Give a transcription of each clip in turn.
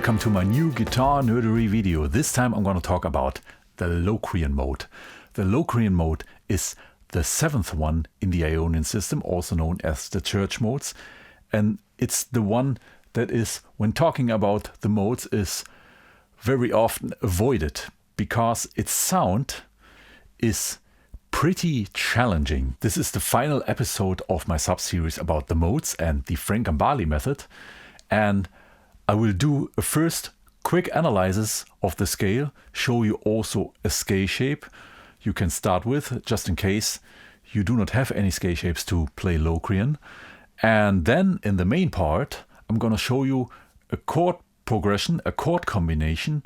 Welcome to my new Guitar-Nerdery video. This time I'm going to talk about the Locrian mode. The Locrian mode is the 7th one in the Ionian system, also known as the church modes. And it's the one that is, when talking about the modes, is very often avoided because its sound is pretty challenging. This is the final episode of my sub-series about the modes and the Gambale method. And I will do a first quick analysis of the scale, show you also a scale shape you can start with, just in case you do not have any scale shapes to play Locrian. And then in the main part, I'm going to show you a chord progression, a chord combination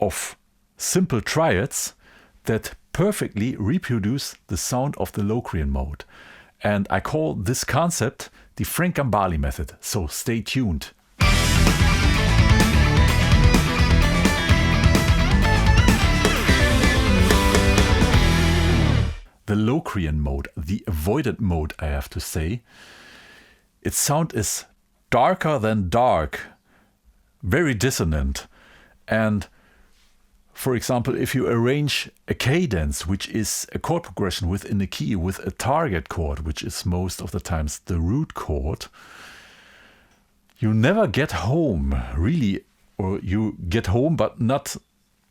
of simple triads that perfectly reproduce the sound of the Locrian mode. And I call this concept the Gambale method, so stay tuned. The Locrian mode, the avoided mode, I have to say. Its sound is darker than dark, very dissonant. And for example, if you arrange a cadence, which is a chord progression within a key with a target chord, which is most of the times the root chord, you never get home, really, or you get home but not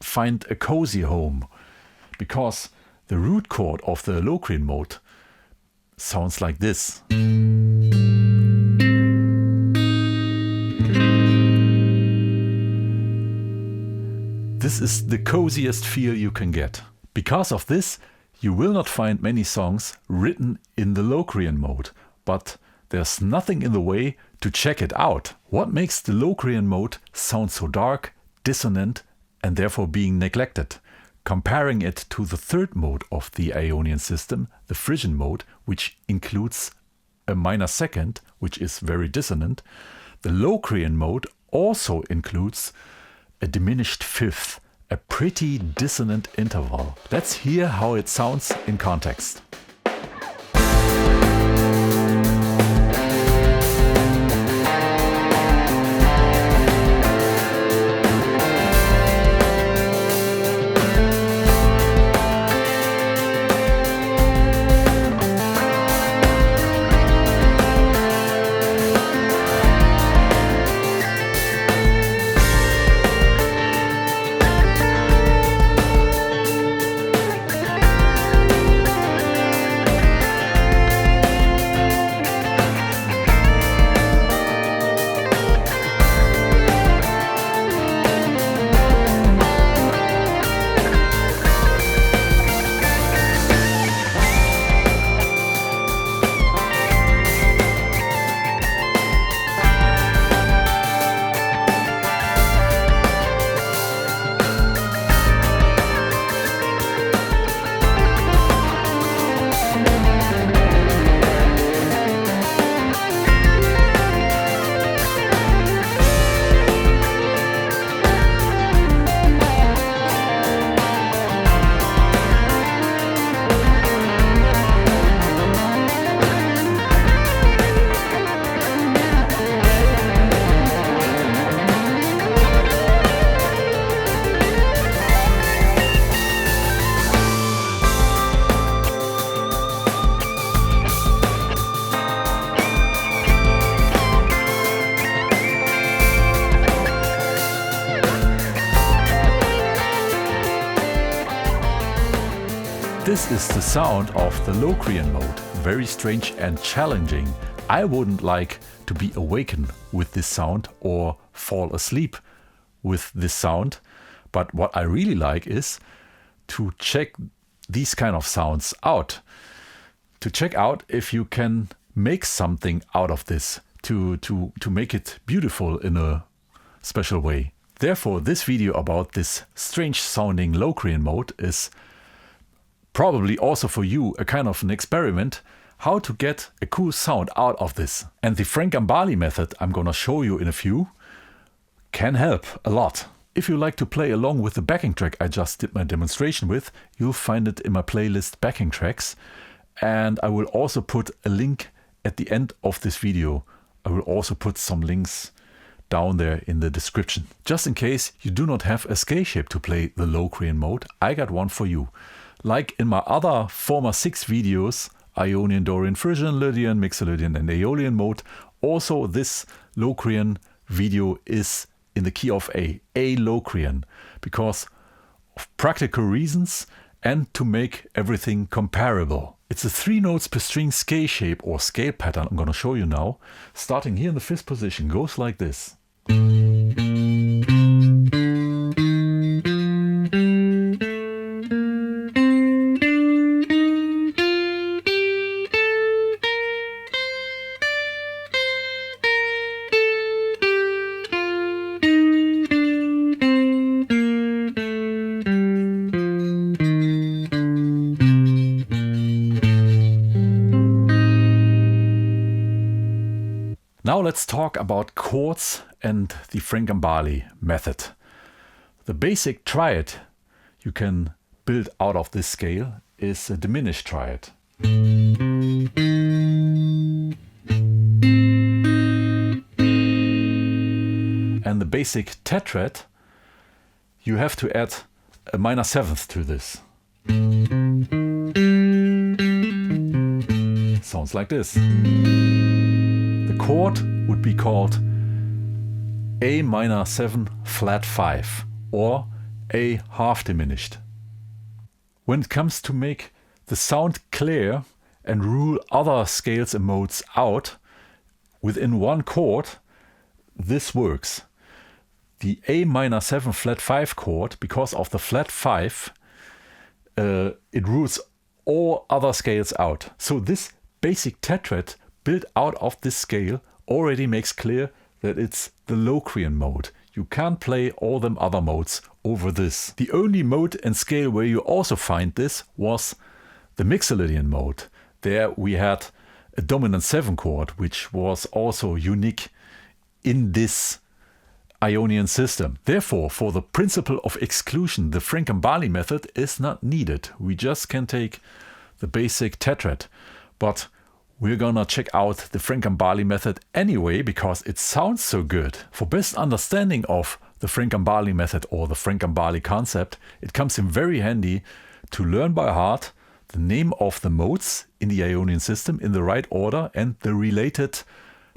find a cozy home, because the root chord of the Locrian mode sounds like this. This is the coziest feel you can get. Because of this, you will not find many songs written in the Locrian mode, but there's nothing in the way to check it out. What makes the Locrian mode sound so dark, dissonant, and therefore being neglected? Comparing it to the third mode of the Ionian system, the Phrygian mode, which includes a minor second, which is very dissonant, the Locrian mode also includes a diminished fifth, a pretty dissonant interval. Let's hear how it sounds in context. This is the sound of the Locrian mode. Very strange and challenging. I wouldn't like to be awakened with this sound or fall asleep with this sound. But what I really like is to check these kind of sounds out. To check out if you can make something out of this, to make it beautiful in a special way. Therefore, this video about this strange sounding Locrian mode is probably also for you a kind of an experiment how to get a cool sound out of this. And the Gambale method I'm gonna show you in a few can help a lot. If you like to play along with the backing track I just did my demonstration with, you'll find it in my playlist Backing Tracks. And I will also put a link at the end of this video. I will also put some links down there in the description. Just in case you do not have a scale shape to play the Locrian mode, I got one for you. Like in my other former 6 videos, Ionian, Dorian, Phrygian, Lydian, Mixolydian and Aeolian mode, also this Locrian video is in the key of A Locrian, because of practical reasons and to make everything comparable. It's a 3 notes per string scale shape or scale pattern I'm going to show you now. Starting here in the 5th position, goes like this. Now let's talk about chords and the Gambale method. The basic triad you can build out of this scale is a diminished triad. And the basic tetrad, you have to add a minor 7th to this. Sounds like this. The chord would be called A minor 7 flat 5 or A half diminished. When it comes to make the sound clear and rule other scales and modes out within one chord, this works. The A minor 7 flat 5 chord, because of the flat 5, it rules all other scales out. So this basic tetrad built out of this scale already makes clear that it's the Locrian mode. You can't play all them other modes over this. The only mode and scale where you also find this was the Mixolydian mode. There we had a dominant 7 chord, which was also unique in this Ionian system. Therefore, for the principle of exclusion, the Gambale method is not needed. We just can take the basic tetrad. But we're gonna check out the Gambale method anyway, because it sounds so good. For best understanding of the Gambale method or the Gambale concept, it comes in very handy to learn by heart the name of the modes in the Ionian system in the right order and the related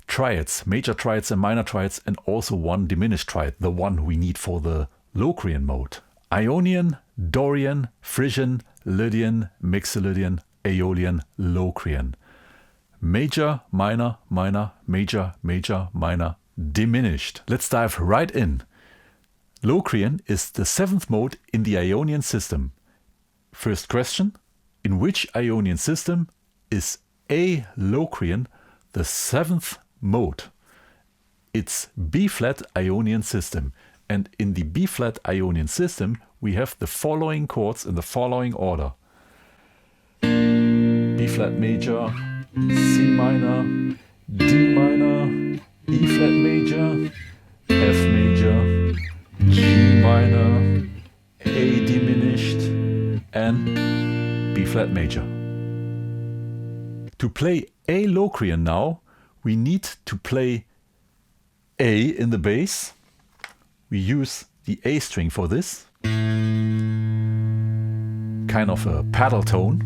triads, major triads and minor triads, and also one diminished triad, the one we need for the Locrian mode. Ionian, Dorian, Phrygian, Lydian, Mixolydian, Aeolian, Locrian. Major, minor, minor, major, major, minor, diminished. Let's dive right in. Locrian is the 7th mode in the Ionian system. First question, in which Ionian system is A Locrian the 7th mode? It's B-flat Ionian system. And in the B-flat Ionian system, we have the following chords in the following order. B-flat major, C minor, D minor, E flat major, F major, G minor, A diminished, and B flat major. To play A Locrian now, we need to play A in the bass. We use the A string for this, kind of a pedal tone.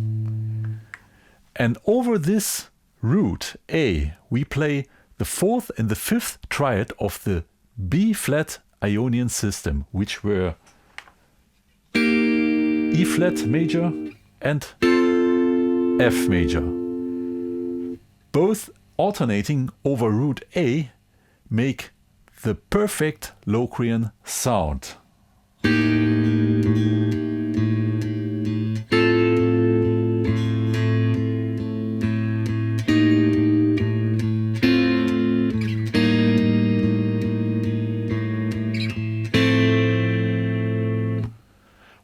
And over this root A, we play the 4th and the 5th triad of the B-flat Ionian system, which were E-flat major and F major. Both alternating over root A make the perfect Locrian sound.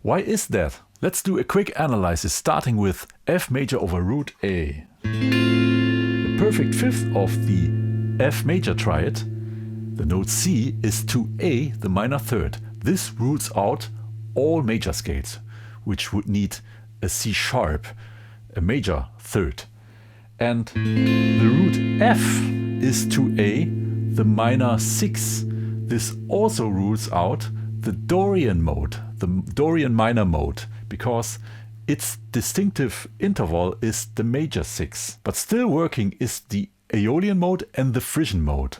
Why is that? Let's do a quick analysis starting with F major over root A. The perfect 5th of the F major triad, the note C, is to A, the minor 3rd. This rules out all major scales, which would need a C sharp, a major 3rd. And the root F is to A, the minor 6 This also rules out the Dorian mode, the Dorian minor mode, because its distinctive interval is the major 6. But still working is the Aeolian mode and the Frisian mode.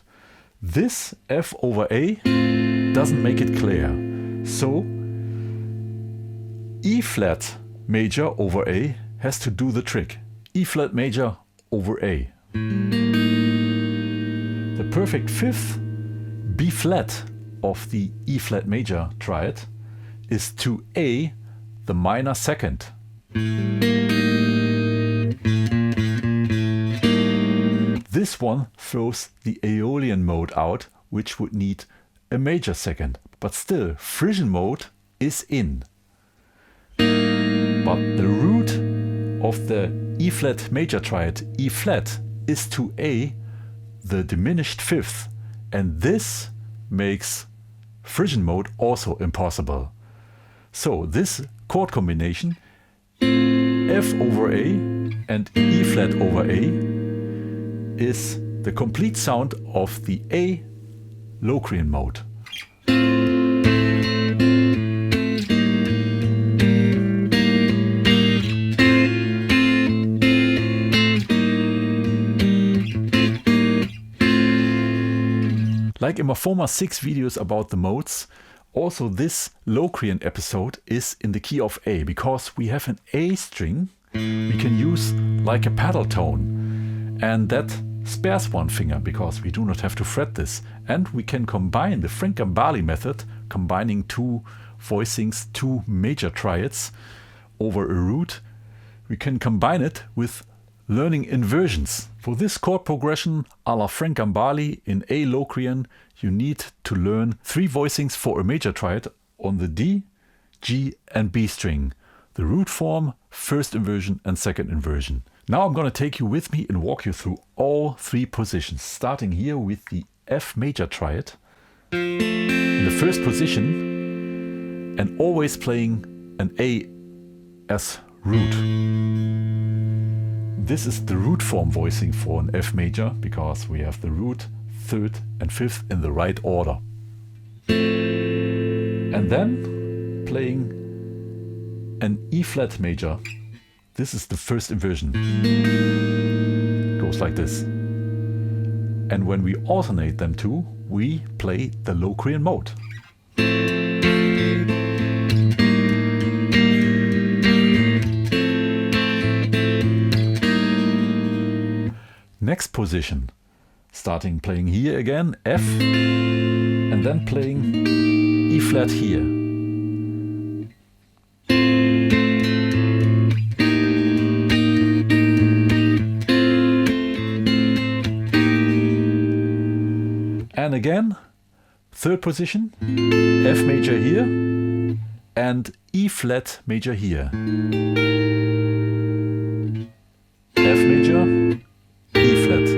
This F over A doesn't make it clear. So E flat major over A has to do the trick. E flat major over A. The perfect fifth, B flat of the E flat major triad, is to A, the minor second. This one throws the Aeolian mode out, which would need a major second. But still, Frisian mode is in. But the root of the E flat major triad, E flat, is to A, the diminished fifth. And this makes Frisian mode also impossible. So this chord combination, F over A and E flat over A, is the complete sound of the A Locrian mode. Like in my former 6 videos about the modes, also this Locrian episode is in the key of A, because we have an A string we can use like a pedal tone, and that spares one finger because we do not have to fret this. And we can combine the Gambale method, combining 2 voicings, 2 major triads over a root. We can combine it with learning inversions. For this chord progression a la Gambale in A Locrian, you need to learn 3 voicings for a major triad on the D, G and B string. The root form, first inversion and second inversion. Now I'm going to take you with me and walk you through all 3 positions, starting here with the F major triad in the first position and always playing an A as root. This is the root form voicing for an F major, because we have the root, 3rd and 5th in the right order. And then playing an E flat major. This is the first inversion. It goes like this. And when we alternate them two, we play the Locrian mode. Next position, starting playing here again, F, and then playing E flat here. And again, third position, F major here, and E flat major here. F major, E flat.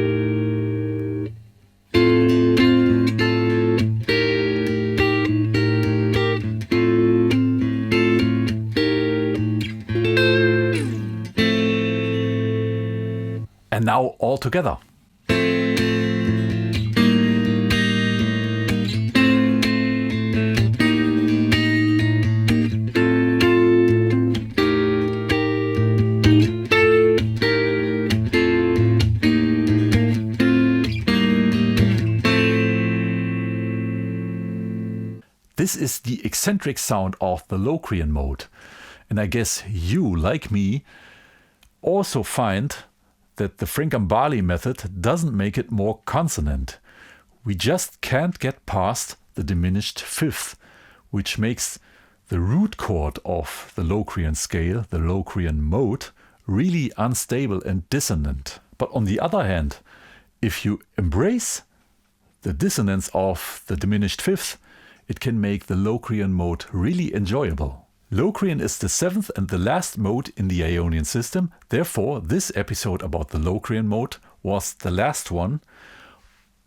And now all together. This is the eccentric sound of the Locrian mode, and I guess you, like me, also find that the Gambale method doesn't make it more consonant. We just can't get past the diminished fifth, which makes the root chord of the Locrian scale, the Locrian mode, really unstable and dissonant. But on the other hand, if you embrace the dissonance of the diminished fifth, it can make the Locrian mode really enjoyable. Locrian is the 7th and the last mode in the Ionian system. Therefore, this episode about the Locrian mode was the last one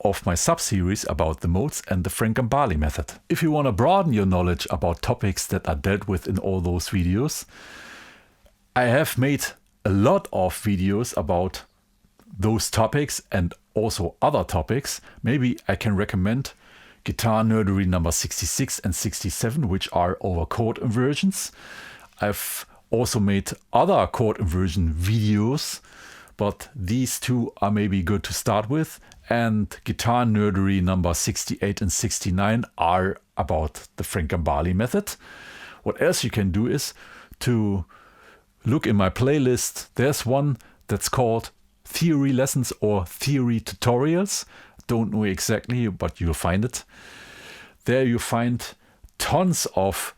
of my sub-series about the modes and the Gambale method. If you want to broaden your knowledge about topics that are dealt with in all those videos, I have made a lot of videos about those topics and also other topics. Maybe I can recommend Guitar-Nerdery number 66 and 67, which are over chord inversions. I've also made other chord inversion videos, but these two are maybe good to start with. And Guitar-Nerdery number 68 and 69 are about the Gambale method. What else you can do is to look in my playlist. There's one that's called Theory Lessons or Theory Tutorials. Don't know exactly, but you'll find it. There you find tons of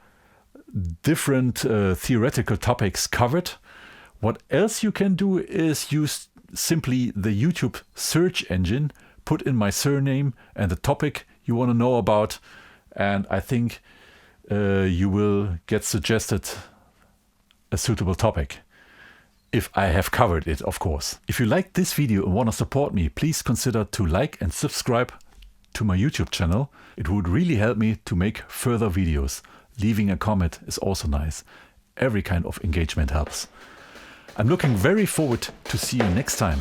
different theoretical topics covered. What else you can do is use simply the YouTube search engine, put in my surname and the topic you want to know about, and I think you will get suggested a suitable topic. If I have covered it, of course. If you like this video and want to support me, please consider to like and subscribe to my YouTube channel. It would really help me to make further videos. Leaving a comment is also nice. Every kind of engagement helps. I'm looking very forward to see you next time.